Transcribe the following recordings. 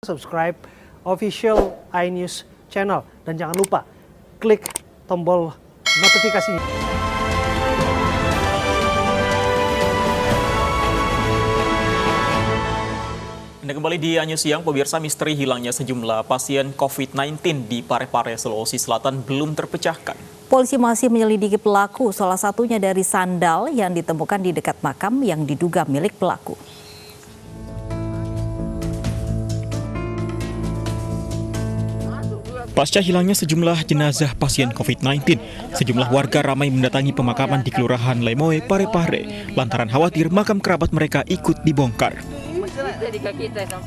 subscribe official iNews channel. Dan jangan lupa klik tombol notifikasinya. Anda kembali di iNews Siang, pemirsa. Misteri hilangnya sejumlah pasien COVID-19 di Parepare, Sulawesi Selatan belum terpecahkan. Polisi masih menyelidiki pelaku, salah satunya dari sandal yang ditemukan di dekat makam yang diduga milik pelaku. Pasca hilangnya sejumlah jenazah pasien COVID-19, sejumlah warga ramai mendatangi pemakaman di Kelurahan Lemoe, Parepare, lantaran khawatir makam kerabat mereka ikut dibongkar.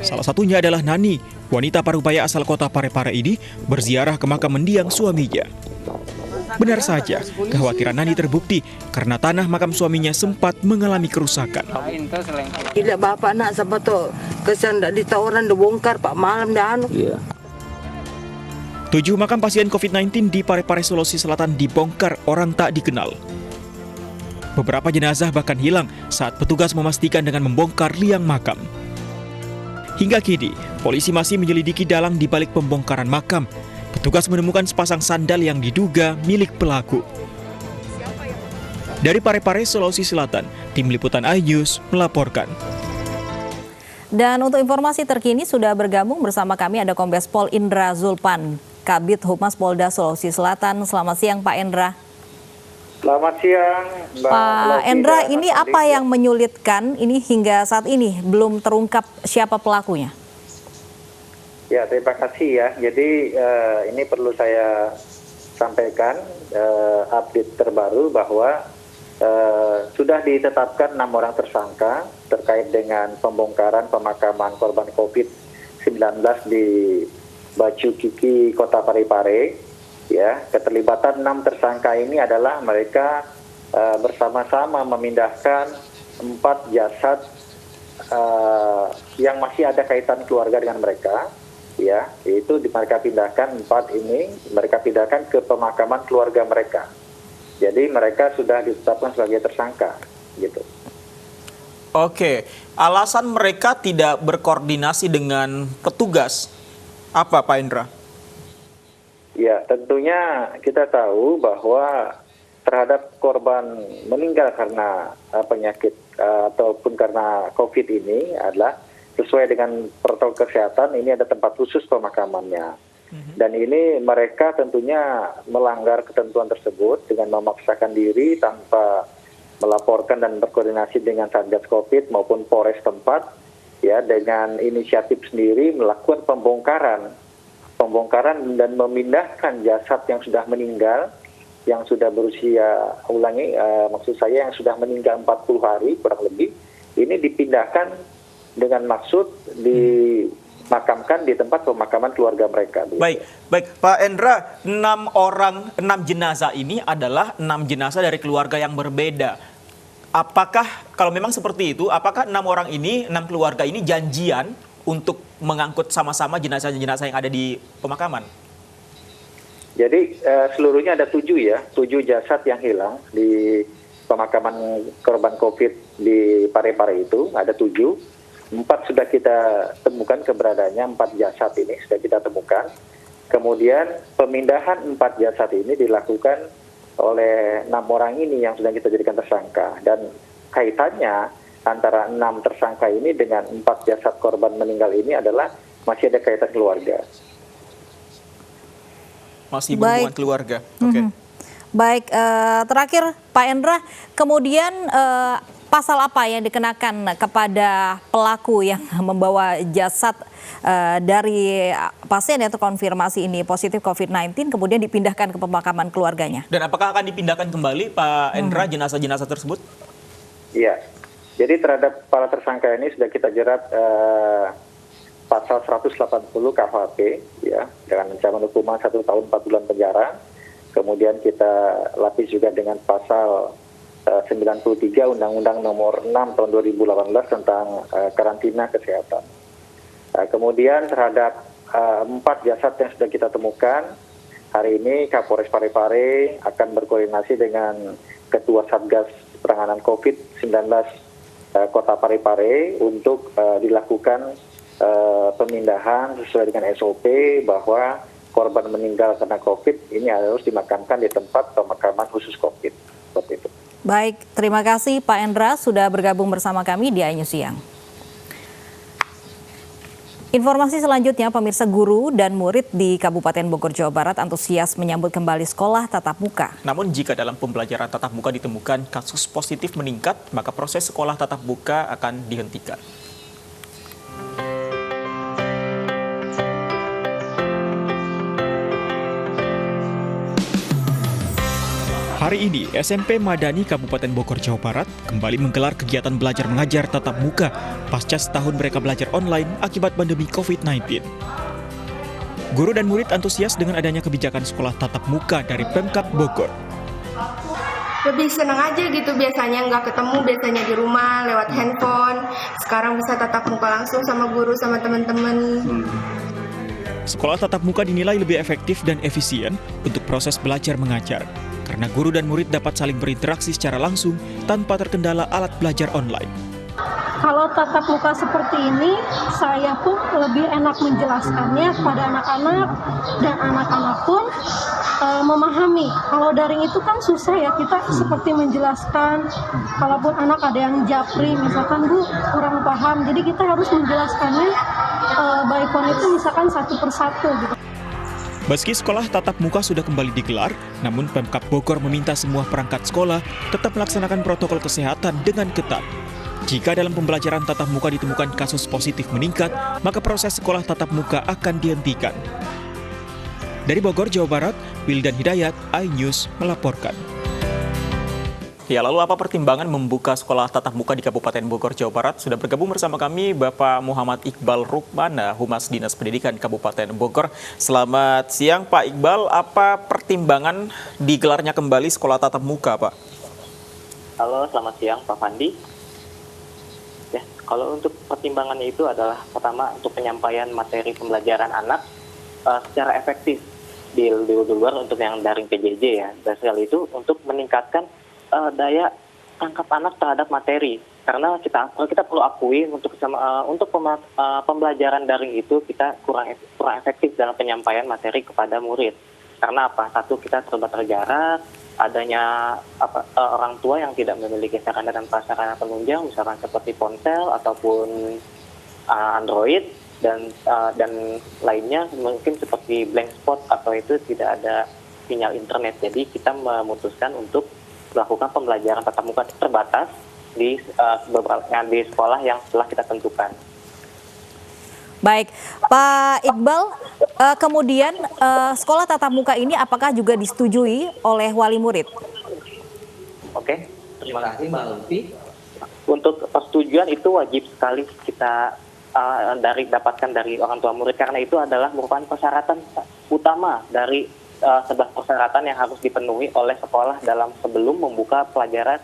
Salah satunya adalah Nani, wanita parubaya asal kota Parepare ini berziarah ke makam mendiang suaminya. Benar saja, kekhawatiran Nani terbukti karena tanah makam suaminya sempat mengalami kerusakan. Tidak bapak nak siapa tu kesan dak ditahu orang dah bongkar pak malam dah anu. 7 makam pasien COVID-19 di Parepare, Sulawesi Selatan dibongkar orang tak dikenal. Beberapa jenazah bahkan hilang saat petugas memastikan dengan membongkar liang makam. Hingga kini, polisi masih menyelidiki dalang di balik pembongkaran makam. Petugas menemukan sepasang sandal yang diduga milik pelaku. Dari Parepare, Sulawesi Selatan, Tim Liputan iNews melaporkan. Dan untuk informasi terkini sudah bergabung bersama kami ada Kombes Pol Indra Zulpan, Kabid Humas Polda Sulawesi Selatan. Selamat siang Pak Indra. Selamat siang, Mbak Pak Indra, ini apa yang menyulitkan ini hingga saat ini belum terungkap siapa pelakunya? Ya, terima kasih ya. Jadi ini perlu saya sampaikan update terbaru bahwa sudah ditetapkan 6 orang tersangka terkait dengan pembongkaran pemakaman korban COVID-19 di Bacu Kiki, Kota Parepare. Ya, keterlibatan 6 tersangka ini adalah mereka bersama-sama memindahkan 4 jasad yang masih ada kaitan keluarga dengan mereka. Ya, itu mereka pindahkan 4 ini, mereka pindahkan ke pemakaman keluarga mereka. Jadi mereka sudah ditetapkan sebagai tersangka, gitu. Oke, alasan mereka tidak berkoordinasi dengan petugas apa, Pak Indra? Ya, tentunya kita tahu bahwa terhadap korban meninggal karena penyakit ataupun karena COVID ini adalah sesuai dengan protokol kesehatan, ini ada tempat khusus pemakamannya. Dan ini mereka tentunya melanggar ketentuan tersebut dengan memaksakan diri tanpa melaporkan dan berkoordinasi dengan Satgas COVID maupun Polres tempat, ya, dengan inisiatif sendiri melakukan pembongkaran dan memindahkan jasad yang sudah meninggal, yang sudah berusia, maksud saya yang sudah meninggal 40 hari kurang lebih, ini dipindahkan dengan maksud dimakamkan di tempat pemakaman keluarga mereka. Baik Pak Indra, 6 jenazah ini adalah 6 jenazah dari keluarga yang berbeda. Apakah kalau memang seperti itu, apakah 6 orang ini, 6 keluarga ini janjian untuk mengangkut sama-sama jenazah-jenazah yang ada di pemakaman? Jadi seluruhnya ada 7 ya, 7 jasad yang hilang di pemakaman korban COVID di Parepare itu, ada 7. 4 sudah kita temukan keberadaannya, 4 jasad ini sudah kita temukan. Kemudian pemindahan 4 jasad ini dilakukan oleh 6 orang ini yang sudah kita jadikan tersangka. Dan kaitannya antara 6 tersangka ini dengan 4 jasad korban meninggal ini adalah masih ada kaitan keluarga. Masih berhubungan keluarga. Oke. Baik, terakhir Pak Indra, kemudian pasal apa yang dikenakan kepada pelaku yang membawa jasad dari pasien yang terkonfirmasi ini positif COVID-19 kemudian dipindahkan ke pemakaman keluarganya? Dan apakah akan dipindahkan kembali Pak Indra jenazah-jenazah tersebut? Iya. Jadi terhadap para tersangka ini sudah kita jerat pasal 180 KUHP ya, dengan ancaman hukuman 1 tahun 4 bulan penjara. Kemudian kita lapis juga dengan pasal 93 Undang-Undang Nomor 6 Tahun 2018 tentang karantina kesehatan. Kemudian terhadap 4 jasad yang sudah kita temukan, hari ini Kapolres Parepare akan berkoordinasi dengan Ketua Satgas Penanganan COVID-19 Kota Parepare untuk dilakukan pemindahan sesuai dengan SOP bahwa korban meninggal karena COVID ini harus dimakamkan di tempat pemakaman khusus COVID. Seperti itu. Baik, terima kasih Pak Endra sudah bergabung bersama kami di iNews Siang. Informasi selanjutnya, pemirsa, guru dan murid di Kabupaten Bogor, Jawa Barat antusias menyambut kembali sekolah tatap muka. Namun jika dalam pembelajaran tatap muka ditemukan kasus positif meningkat, maka proses sekolah tatap muka akan dihentikan. Hari ini, SMP Madani Kabupaten Bogor, Jawa Barat kembali menggelar kegiatan belajar mengajar tatap muka pasca setahun mereka belajar online akibat pandemi COVID-19. Guru dan murid antusias dengan adanya kebijakan sekolah tatap muka dari Pemkab Bogor. Lebih senang aja gitu, biasanya nggak ketemu, biasanya di rumah lewat handphone. Sekarang bisa tatap muka langsung sama guru, sama teman-teman. Sekolah tatap muka dinilai lebih efektif dan efisien untuk proses belajar mengajar. Karena guru dan murid dapat saling berinteraksi secara langsung tanpa terkendala alat belajar online. Kalau tatap muka seperti ini, saya pun lebih enak menjelaskannya kepada anak-anak, dan anak-anak pun memahami. Kalau daring itu kan susah ya, kita seperti menjelaskan, kalaupun anak ada yang japri, misalkan Bu kurang paham, jadi kita harus menjelaskannya by phone itu misalkan satu persatu gitu. Meski sekolah tatap muka sudah kembali digelar, namun Pemkab Bogor meminta semua perangkat sekolah tetap melaksanakan protokol kesehatan dengan ketat. Jika dalam pembelajaran tatap muka ditemukan kasus positif meningkat, maka proses sekolah tatap muka akan dihentikan. Dari Bogor, Jawa Barat, Wildan Hidayat, iNews melaporkan. Ya, lalu apa pertimbangan membuka sekolah tatap muka di Kabupaten Bogor, Jawa Barat? Sudah bergabung bersama kami Bapak Muhammad Iqbal Rukmana, Humas Dinas Pendidikan Kabupaten Bogor. Selamat siang Pak Iqbal, apa pertimbangan digelarnya kembali sekolah tatap muka, Pak? Halo, selamat siang Pak Fandi. Ya, kalau untuk pertimbangannya itu adalah pertama untuk penyampaian materi pembelajaran anak secara efektif di luar untuk yang daring PJJ ya. Dan sekali itu untuk meningkatkan daya tangkap anak terhadap materi, karena kita perlu akui untuk pembelajaran daring itu kita kurang efektif dalam penyampaian materi kepada murid. Karena apa? Satu, kita terjarak, adanya orang tua yang tidak memiliki sarana dan prasarana penunjang, misalkan seperti ponsel ataupun Android dan lainnya, mungkin seperti blank spot atau itu tidak ada sinyal internet. Jadi kita memutuskan untuk melakukan pembelajaran tatap muka terbatas di sekolah yang telah kita tentukan. Baik, Pak Iqbal, kemudian sekolah tatap muka ini apakah juga disetujui oleh wali murid? Oke, terima kasih Mbak Lutfi. Untuk persetujuan itu wajib sekali kita dapatkan dari orang tua murid, karena itu adalah merupakan persyaratan utama dari 11 persyaratan yang harus dipenuhi oleh sekolah sebelum membuka pelajaran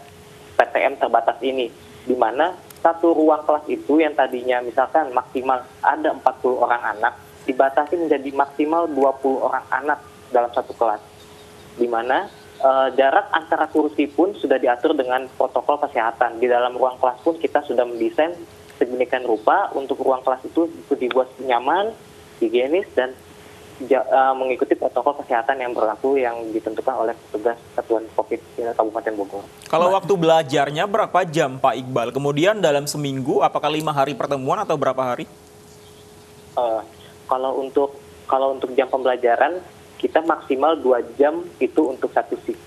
PTM terbatas ini, di mana satu ruang kelas itu yang tadinya misalkan maksimal ada 40 orang anak dibatasi menjadi maksimal 20 orang anak dalam satu kelas, di mana jarak antara kursi pun sudah diatur dengan protokol kesehatan. Di dalam ruang kelas pun kita sudah mendesain sedemikian rupa untuk ruang kelas itu dibuat nyaman, higienis, dan mengikuti protokol kesehatan yang berlaku yang ditentukan oleh petugas Satuan COVID Kabupaten Bogor. Kalau waktu belajarnya berapa jam Pak Iqbal? Kemudian dalam seminggu apakah 5 hari pertemuan atau berapa hari? Kalau untuk jam pembelajaran kita maksimal 2 jam itu untuk satu shift.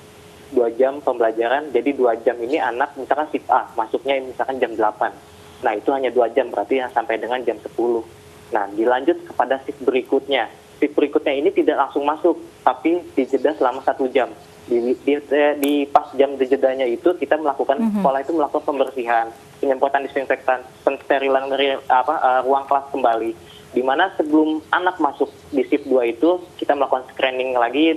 2 jam pembelajaran, jadi 2 jam ini anak misalkan shift A masuknya misalkan jam 8. Nah itu hanya 2 jam, berarti sampai dengan jam 10. Nah dilanjut kepada shift berikutnya. Shift berikutnya ini tidak langsung masuk, tapi dijeda selama 1 jam. Di pas jam jedanya itu kita melakukan sekolah itu melakukan pembersihan, penyemprotan disinfektan, pensterilan ruang kelas kembali. Di mana sebelum anak masuk di shift 2 itu kita melakukan screening lagi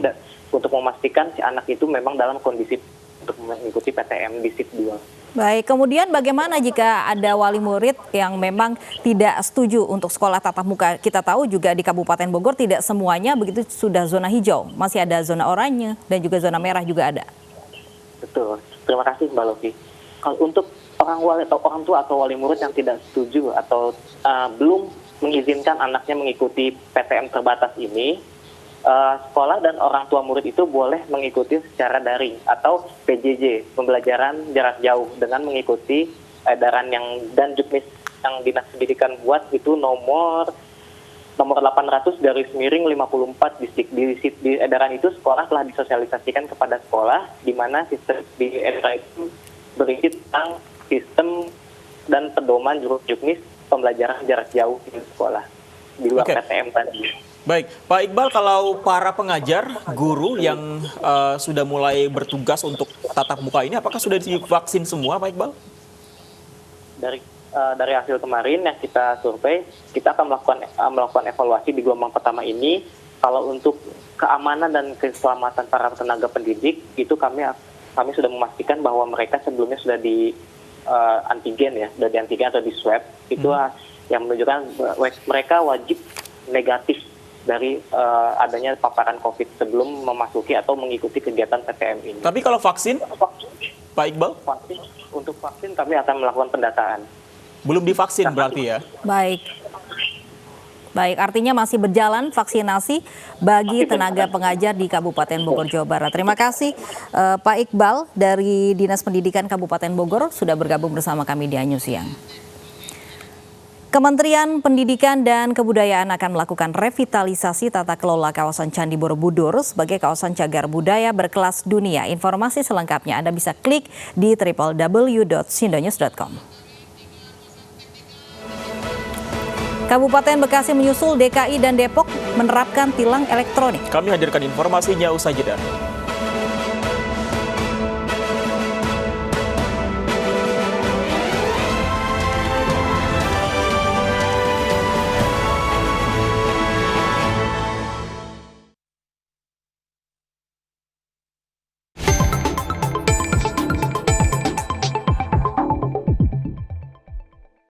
untuk memastikan si anak itu memang dalam kondisi untuk mengikuti PTM di shift 2. Baik, kemudian bagaimana jika ada wali murid yang memang tidak setuju untuk sekolah tatap muka? Kita tahu juga di Kabupaten Bogor tidak semuanya begitu sudah zona hijau, masih ada zona oranye dan juga zona merah juga ada. Betul, terima kasih Mbak Lofi. Kalau untuk orang tua atau wali murid yang tidak setuju atau belum mengizinkan anaknya mengikuti PTM terbatas ini, sekolah dan orang tua murid itu boleh mengikuti secara daring atau PJJ, pembelajaran jarak jauh, dengan mengikuti edaran dan juknis yang Dinas Pendidikan buat itu nomor 800/54 di edaran itu sekolah telah disosialisasikan kepada sekolah, di mana sistem di edaran itu berisi tentang sistem dan pedoman juknis pembelajaran jarak jauh di sekolah di luar PTM tadi. Baik, Pak Iqbal, kalau para pengajar, guru yang sudah mulai bertugas untuk tatap muka ini, apakah sudah divaksin semua, Pak Iqbal? Dari hasil kemarin yang kita survei, kita akan melakukan evaluasi di gelombang pertama ini. Kalau untuk keamanan dan keselamatan para tenaga pendidik, itu kami sudah memastikan bahwa mereka sebelumnya sudah di antigen atau di swab. Itu yang menunjukkan mereka wajib negatif dari adanya paparan COVID sebelum memasuki atau mengikuti kegiatan PTM ini. Tapi kalau vaksin, Pak Iqbal? Untuk vaksin kami akan melakukan pendataan. Belum divaksin berarti ya? Baik, artinya masih berjalan vaksinasi bagi tenaga pengajar di Kabupaten Bogor, Jawa Barat. Terima kasih Pak Iqbal dari Dinas Pendidikan Kabupaten Bogor sudah bergabung bersama kami di Anyus Siang. Kementerian Pendidikan dan Kebudayaan akan melakukan revitalisasi tata kelola kawasan Candi Borobudur sebagai kawasan cagar budaya berkelas dunia. Informasi selengkapnya Anda bisa klik di www.sindonews.com. Kabupaten Bekasi menyusul DKI dan Depok menerapkan tilang elektronik. Kami hadirkan informasinya usai jeda.